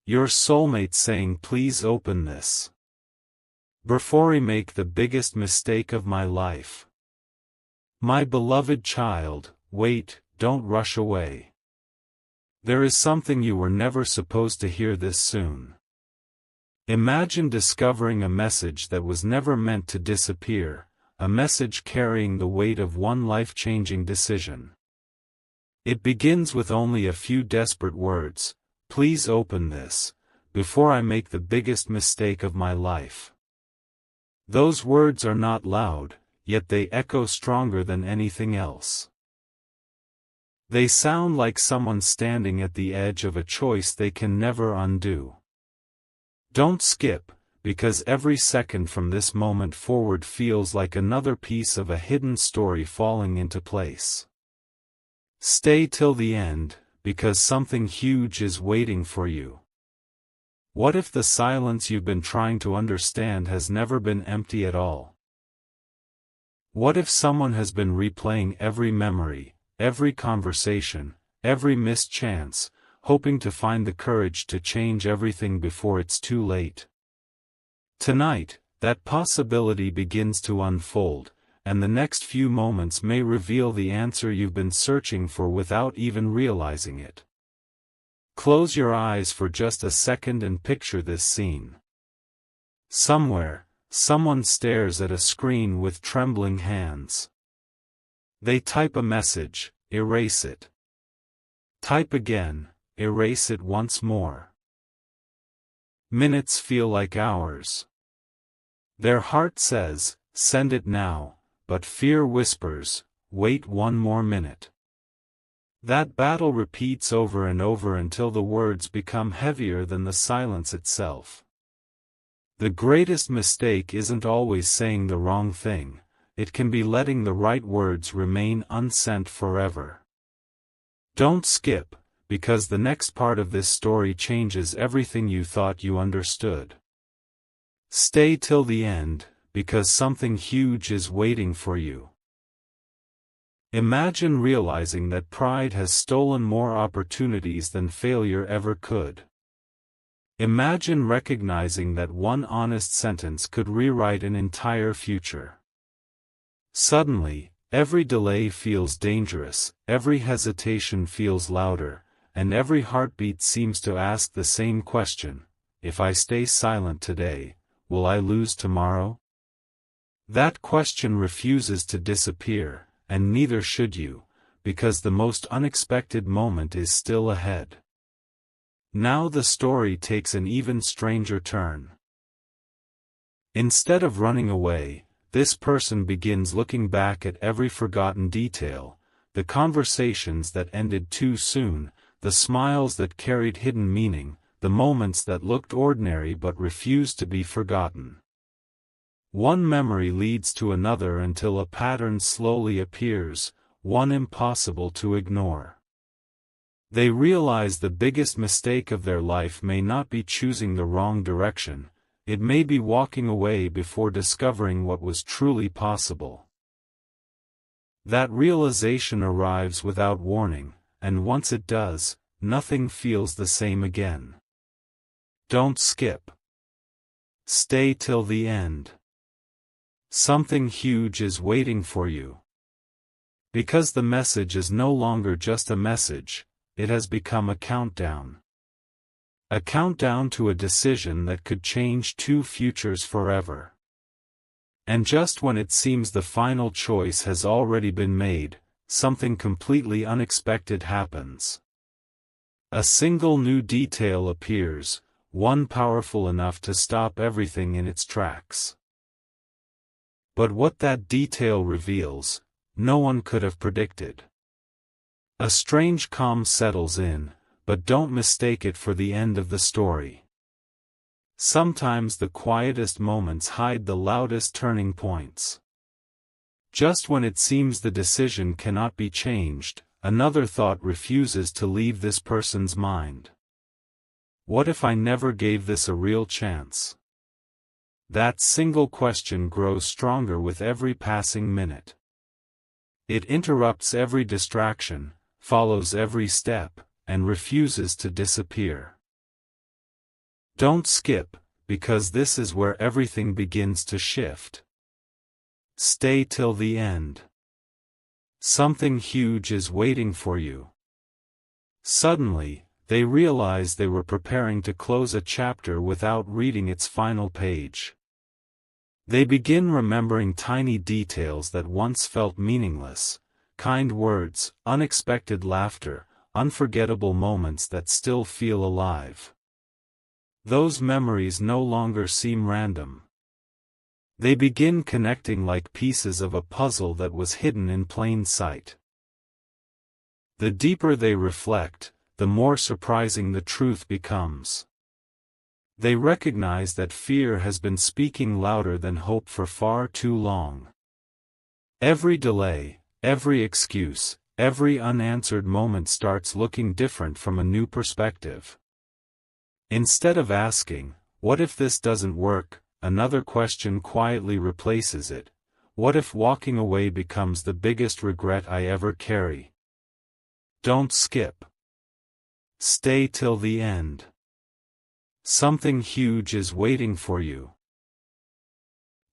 Your soulmate saying please open this. Brforeimake, the biggest mistake of my life. My beloved child, wait, don't rush away. There is something you were never supposed to hear this soon. Imagine discovering a message that was never meant to disappear, a message carrying the weight of one life-changing decision. It begins with only a few desperate words: please open this, before I make the biggest mistake of my life. Those words are not loud, yet they echo stronger than anything else. They sound like someone standing at the edge of a choice they can never undo. Don't skip, because every second from this moment forward feels like another piece of a hidden story falling into place. Stay till the end, because something huge is waiting for you. What if the silence you've been trying to understand has never been empty at all? What if someone has been replaying every memory, every conversation, every missed chance, hoping to find the courage to change everything before it's too late? Tonight, that possibility begins to unfold, and the next few moments may reveal the answer you've been searching for without even realizing it. Close your eyes for just a second and picture this scene. Somewhere, someone stares at a screen with trembling hands. They type a message: erase it. Type again, erase it once more. Minutes feel like hours. Their heart says, send it now, but fear whispers, wait one more minute. That battle repeats over and over until the words become heavier than the silence itself. The greatest mistake isn't always saying the wrong thing, it can be letting the right words remain unsent forever. Don't skip, because the next part of this story changes everything you thought you understood. Stay till the end, because something huge is waiting for you. Imagine realizing that pride has stolen more opportunities than failure ever could. Imagine recognizing that one honest sentence could rewrite an entire future. Suddenly, every delay feels dangerous, every hesitation feels louder, and every heartbeat seems to ask the same question: if I stay silent today, will I lose tomorrow? That question refuses to disappear, and neither should you, because the most unexpected moment is still ahead. Now the story takes an even stranger turn. Instead of running away, this person begins looking back at every forgotten detail, the conversations that ended too soon, the smiles that carried hidden meaning, the moments that looked ordinary but refused to be forgotten. One memory leads to another until a pattern slowly appears, one impossible to ignore. They realize the biggest mistake of their life may not be choosing the wrong direction, it may be walking away before discovering what was truly possible. That realization arrives without warning, and once it does, nothing feels the same again. Don't skip. Stay till the end. Something huge is waiting for you. Because the message is no longer just a message, it has become a countdown. A countdown to a decision that could change two futures forever. And just when it seems the final choice has already been made, something completely unexpected happens. A single new detail appears, one powerful enough to stop everything in its tracks. But what that detail reveals, no one could have predicted. A strange calm settles in, but don't mistake it for the end of the story. Sometimes the quietest moments hide the loudest turning points. Just when it seems the decision cannot be changed, another thought refuses to leave this person's mind. What if I never gave this a real chance? That single question grows stronger with every passing minute. It interrupts every distraction, follows every step, and refuses to disappear. Don't skip, because this is where everything begins to shift. Stay till the end. Something huge is waiting for you. Suddenly, they realize they were preparing to close a chapter without reading its final page. They begin remembering tiny details that once felt meaningless, kind words, unexpected laughter, unforgettable moments that still feel alive. Those memories no longer seem random. They begin connecting like pieces of a puzzle that was hidden in plain sight. The deeper they reflect, the more surprising the truth becomes. They recognize that fear has been speaking louder than hope for far too long. Every delay, every excuse, every unanswered moment starts looking different from a new perspective. Instead of asking, "What if this doesn't work?" another question quietly replaces it: "What if walking away becomes the biggest regret I ever carry?" Don't skip. Stay till the end. Something huge is waiting for you.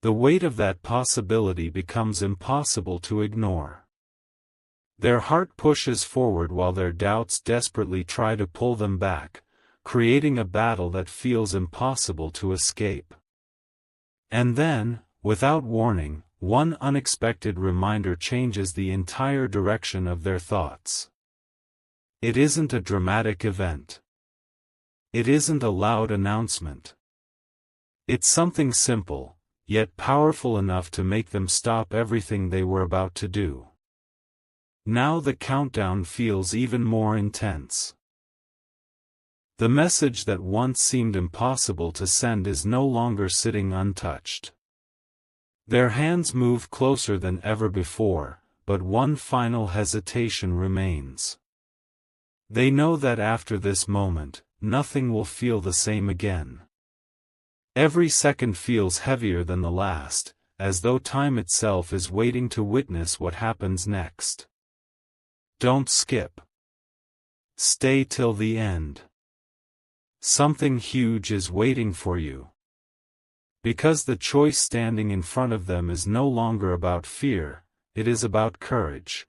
The weight of that possibility becomes impossible to ignore. Their heart pushes forward while their doubts desperately try to pull them back, creating a battle that feels impossible to escape. And then, without warning, one unexpected reminder changes the entire direction of their thoughts. It isn't a dramatic event. It isn't a loud announcement. It's something simple, yet powerful enough to make them stop everything they were about to do. Now the countdown feels even more intense. The message that once seemed impossible to send is no longer sitting untouched. Their hands move closer than ever before, but one final hesitation remains. They know that after this moment, nothing will feel the same again. Every second feels heavier than the last, as though time itself is waiting to witness what happens next. Don't skip. Stay till the end. Something huge is waiting for you. Because the choice standing in front of them is no longer about fear, it is about courage.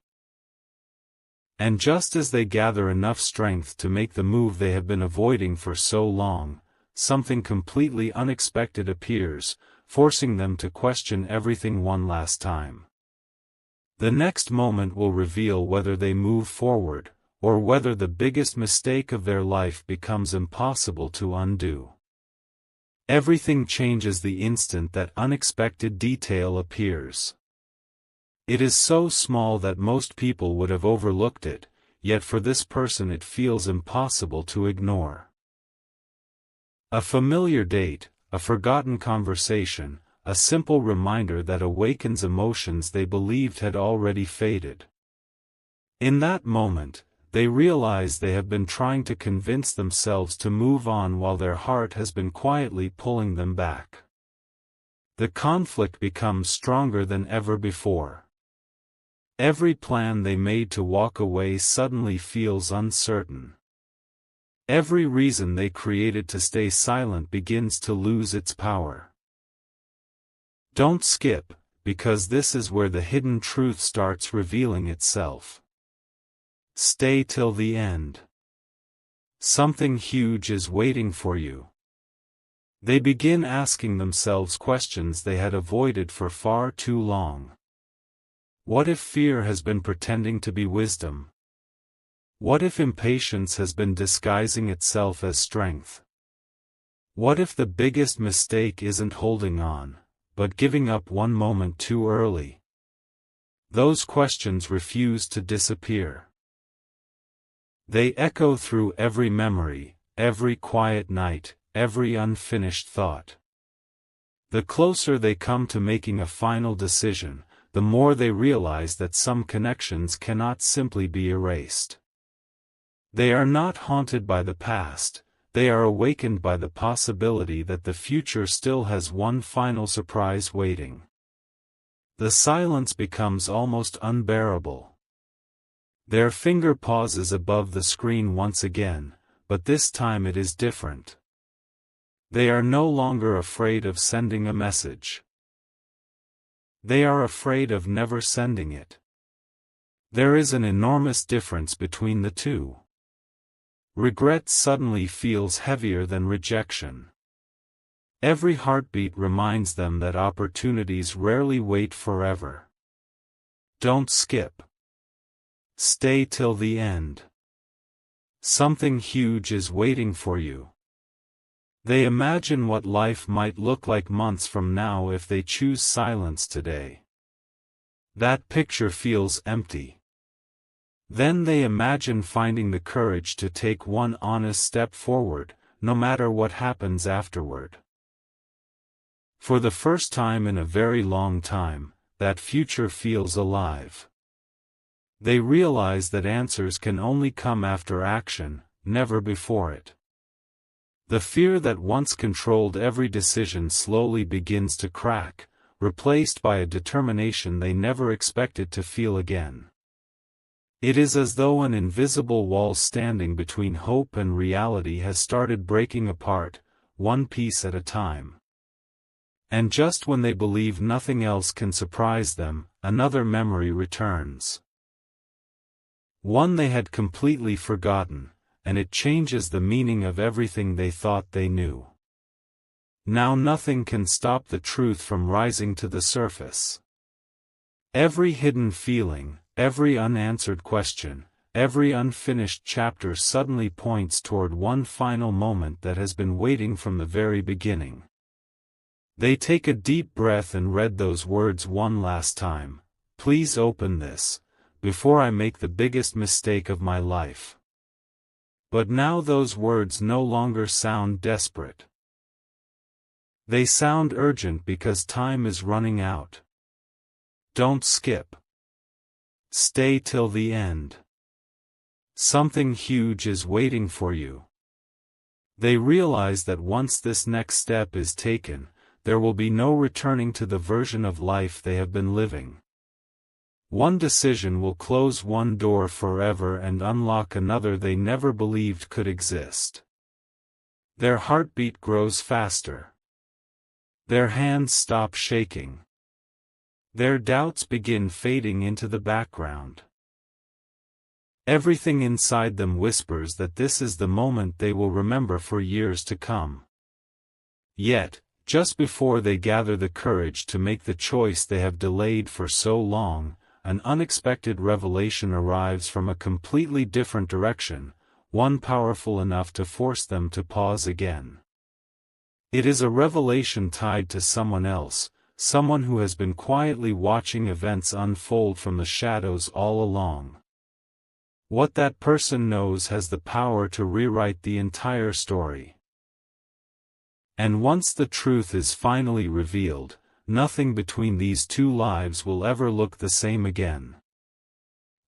And just as they gather enough strength to make the move they have been avoiding for so long, something completely unexpected appears, forcing them to question everything one last time. The next moment will reveal whether they move forward, or whether the biggest mistake of their life becomes impossible to undo. Everything changes the instant that unexpected detail appears. It is so small that most people would have overlooked it, yet for this person it feels impossible to ignore. A familiar date, a forgotten conversation, a simple reminder that awakens emotions they believed had already faded. In that moment, they realize they have been trying to convince themselves to move on while their heart has been quietly pulling them back. The conflict becomes stronger than ever before. Every plan they made to walk away suddenly feels uncertain. Every reason they created to stay silent begins to lose its power. Don't skip, because this is where the hidden truth starts revealing itself. Stay till the end. Something huge is waiting for you. They begin asking themselves questions they had avoided for far too long. What if fear has been pretending to be wisdom? What if impatience has been disguising itself as strength? What if the biggest mistake isn't holding on, but giving up one moment too early? Those questions refuse to disappear. They echo through every memory, every quiet night, every unfinished thought. The closer they come to making a final decision, the more they realize that some connections cannot simply be erased. They are not haunted by the past, they are awakened by the possibility that the future still has one final surprise waiting. The silence becomes almost unbearable. Their finger pauses above the screen once again, but this time it is different. They are no longer afraid of sending a message. They are afraid of never sending it. There is an enormous difference between the two. Regret suddenly feels heavier than rejection. Every heartbeat reminds them that opportunities rarely wait forever. Don't skip. Stay till the end. Something huge is waiting for you. They imagine what life might look like months from now if they choose silence today. That picture feels empty. Then they imagine finding the courage to take one honest step forward, no matter what happens afterward. For the first time in a very long time, that future feels alive. They realize that answers can only come after action, never before it. The fear that once controlled every decision slowly begins to crack, replaced by a determination they never expected to feel again. It is as though an invisible wall standing between hope and reality has started breaking apart, one piece at a time. And just when they believe nothing else can surprise them, another memory returns. One they had completely forgotten, and it changes the meaning of everything they thought they knew. Now nothing can stop the truth from rising to the surface. Every hidden feeling, every unanswered question, every unfinished chapter suddenly points toward one final moment that has been waiting from the very beginning. They take a deep breath and read those words one last time. Please open this, before I make the biggest mistake of my life. But now those words no longer sound desperate. They sound urgent because time is running out. Don't skip. Stay till the end. Something huge is waiting for you. They realize that once this next step is taken, there will be no returning to the version of life they have been living. One decision will close one door forever and unlock another they never believed could exist. Their heartbeat grows faster. Their hands stop shaking. Their doubts begin fading into the background. Everything inside them whispers that this is the moment they will remember for years to come. Yet, just before they gather the courage to make the choice they have delayed for so long, an unexpected revelation arrives from a completely different direction, one powerful enough to force them to pause again. It is a revelation tied to someone else, someone who has been quietly watching events unfold from the shadows all along. What that person knows has the power to rewrite the entire story. And once the truth is finally revealed, nothing between these two lives will ever look the same again.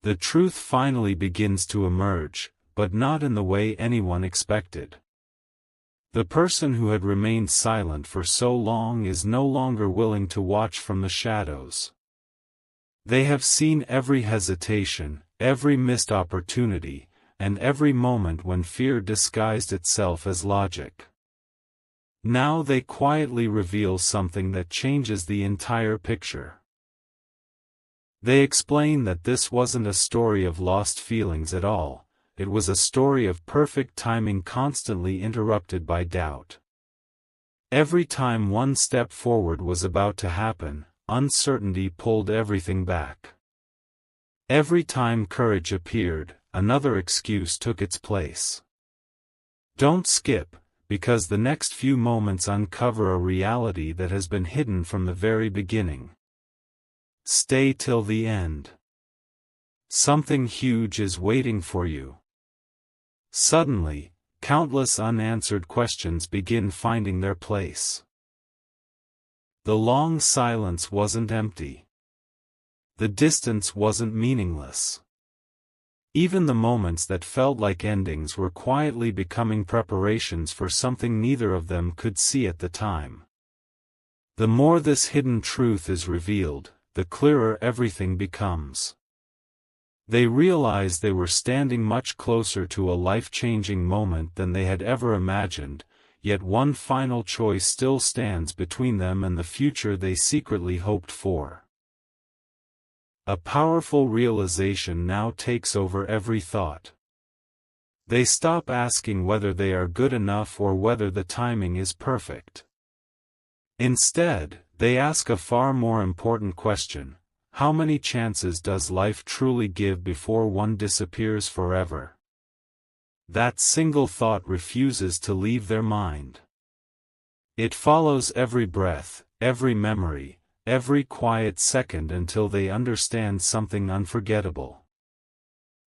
The truth finally begins to emerge, but not in the way anyone expected. The person who had remained silent for so long is no longer willing to watch from the shadows. They have seen every hesitation, every missed opportunity, and every moment when fear disguised itself as logic. Now they quietly reveal something that changes the entire picture. They explain that this wasn't a story of lost feelings at all, it was a story of perfect timing constantly interrupted by doubt. Every time one step forward was about to happen, uncertainty pulled everything back. Every time courage appeared, another excuse took its place. Don't skip, because the next few moments uncover a reality that has been hidden from the very beginning. Stay till the end. Something huge is waiting for you. Suddenly, countless unanswered questions begin finding their place. The long silence wasn't empty. The distance wasn't meaningless. Even the moments that felt like endings were quietly becoming preparations for something neither of them could see at the time. The more this hidden truth is revealed, the clearer everything becomes. They realized they were standing much closer to a life-changing moment than they had ever imagined, yet one final choice still stands between them and the future they secretly hoped for. A powerful realization now takes over every thought. They stop asking whether they are good enough or whether the timing is perfect. Instead, they ask a far more important question: how many chances does life truly give before one disappears forever? That single thought refuses to leave their mind. It follows every breath, every memory, every quiet second until they understand something unforgettable.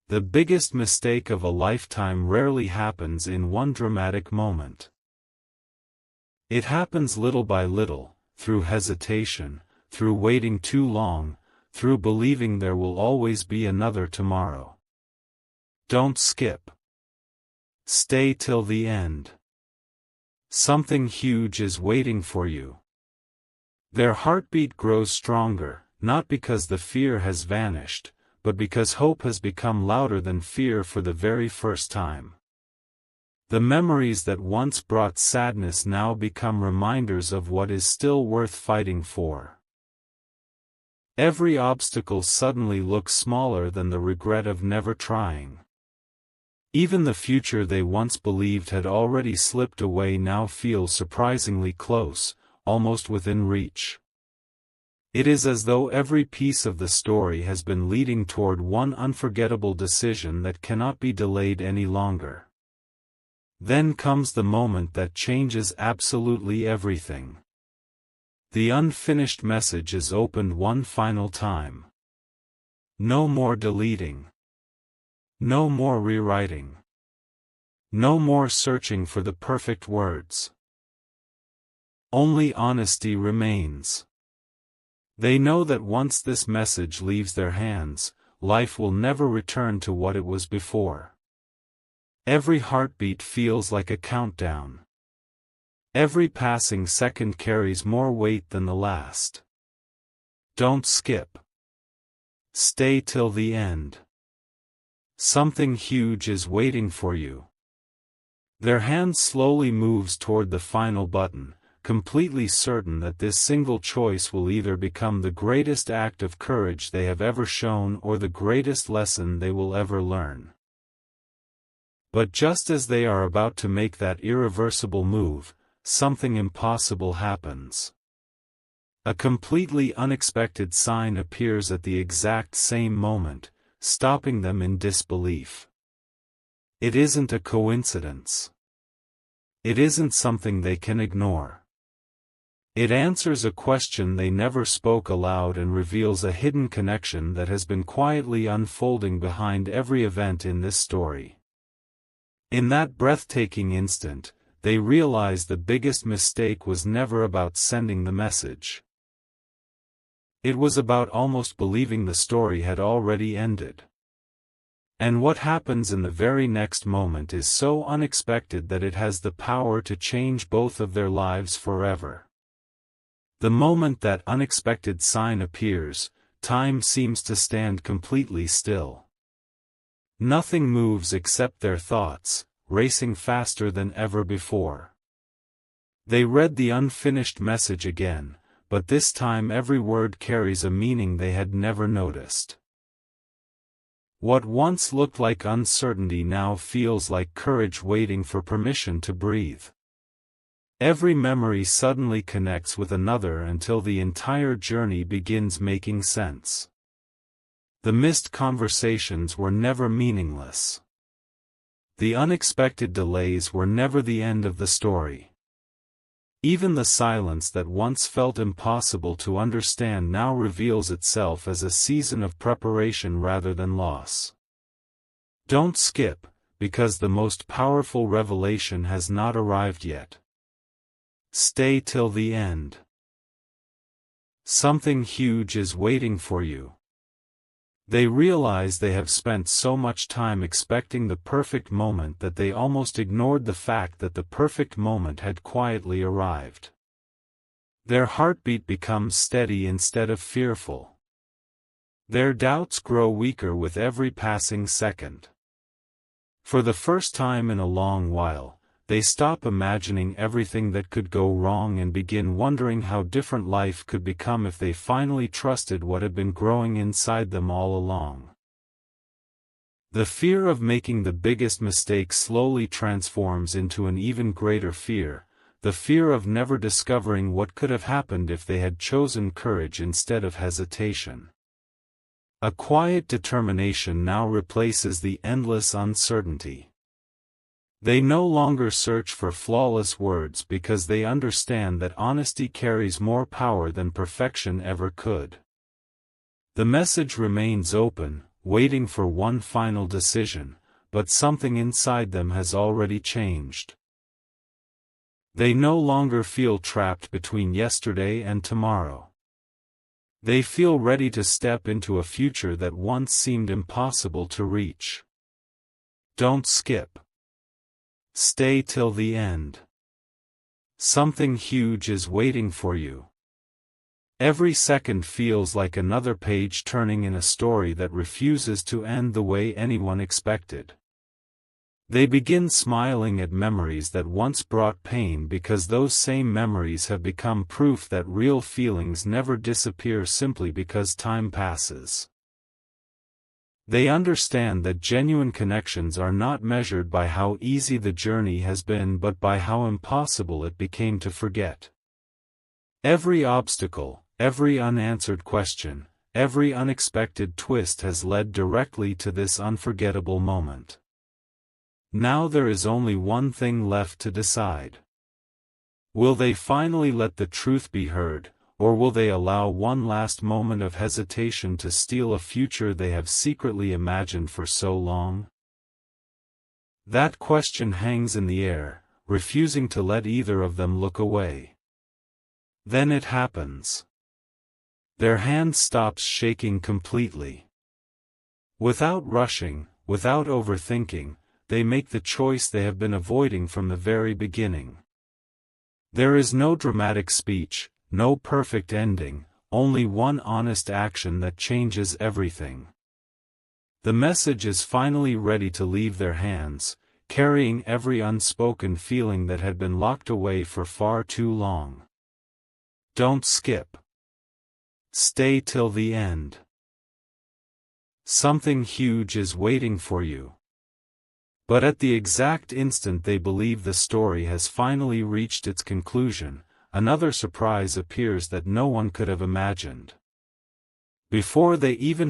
The biggest mistake of a lifetime rarely happens in one dramatic moment. It happens little by little, through hesitation, through waiting too long, through believing there will always be another tomorrow. Don't skip. Stay till the end. Something huge is waiting for you. Their heartbeat grows stronger, not because the fear has vanished, but because hope has become louder than fear for the very first time. The memories that once brought sadness now become reminders of what is still worth fighting for. Every obstacle suddenly looks smaller than the regret of never trying. Even the future they once believed had already slipped away now feels surprisingly close, almost within reach. It is as though every piece of the story has been leading toward one unforgettable decision that cannot be delayed any longer. Then comes the moment that changes absolutely everything. The unfinished message is opened one final time. No more deleting. No more rewriting. No more searching for the perfect words. Only honesty remains. They know that once this message leaves their hands, life will never return to what it was before. Every heartbeat feels like a countdown. Every passing second carries more weight than the last. Don't skip. Stay till the end. Something huge is waiting for you. Their hand slowly moves toward the final button, completely certain that this single choice will either become the greatest act of courage they have ever shown or the greatest lesson they will ever learn. But just as they are about to make that irreversible move, something impossible happens. A completely unexpected sign appears at the exact same moment, stopping them in disbelief. It isn't a coincidence. It isn't something they can ignore. It answers a question they never spoke aloud and reveals a hidden connection that has been quietly unfolding behind every event in this story. In that breathtaking instant, they realize the biggest mistake was never about sending the message. It was about almost believing the story had already ended. And what happens in the very next moment is so unexpected that it has the power to change both of their lives forever. The moment that unexpected sign appears, time seems to stand completely still. Nothing moves except their thoughts, racing faster than ever before. They read the unfinished message again, but this time every word carries a meaning they had never noticed. What once looked like uncertainty now feels like courage waiting for permission to breathe. Every memory suddenly connects with another until the entire journey begins making sense. The missed conversations were never meaningless. The unexpected delays were never the end of the story. Even the silence that once felt impossible to understand now reveals itself as a season of preparation rather than loss. Don't skip, because the most powerful revelation has not arrived yet. Stay till the end. Something huge is waiting for you. They realize they have spent so much time expecting the perfect moment that they almost ignored the fact that the perfect moment had quietly arrived. Their heartbeat becomes steady instead of fearful. Their doubts grow weaker with every passing second. For the first time in a long while, they stop imagining everything that could go wrong and begin wondering how different life could become if they finally trusted what had been growing inside them all along. The fear of making the biggest mistake slowly transforms into an even greater fear, the fear of never discovering what could have happened if they had chosen courage instead of hesitation. A quiet determination now replaces the endless uncertainty. They no longer search for flawless words because they understand that honesty carries more power than perfection ever could. The message remains open, waiting for one final decision, but something inside them has already changed. They no longer feel trapped between yesterday and tomorrow. They feel ready to step into a future that once seemed impossible to reach. Don't skip. Stay till the end. Something huge is waiting for you. Every second feels like another page turning in a story that refuses to end the way anyone expected. They begin smiling at memories that once brought pain because those same memories have become proof that real feelings never disappear simply because time passes. They understand that genuine connections are not measured by how easy the journey has been but by how impossible it became to forget. Every obstacle, every unanswered question, every unexpected twist has led directly to this unforgettable moment. Now there is only one thing left to decide. Will they finally let the truth be heard, or will they allow one last moment of hesitation to steal a future they have secretly imagined for so long? That question hangs in the air, refusing to let either of them look away. Then it happens. Their hand stops shaking completely. Without rushing, without overthinking, they make the choice they have been avoiding from the very beginning. There is no dramatic speech, no perfect ending, only one honest action that changes everything. The message is finally ready to leave their hands, carrying every unspoken feeling that had been locked away for far too long. Don't skip. Stay till the end. Something huge is waiting for you. But at the exact instant they believe the story has finally reached its conclusion, another surprise appears that no one could have imagined. Before they even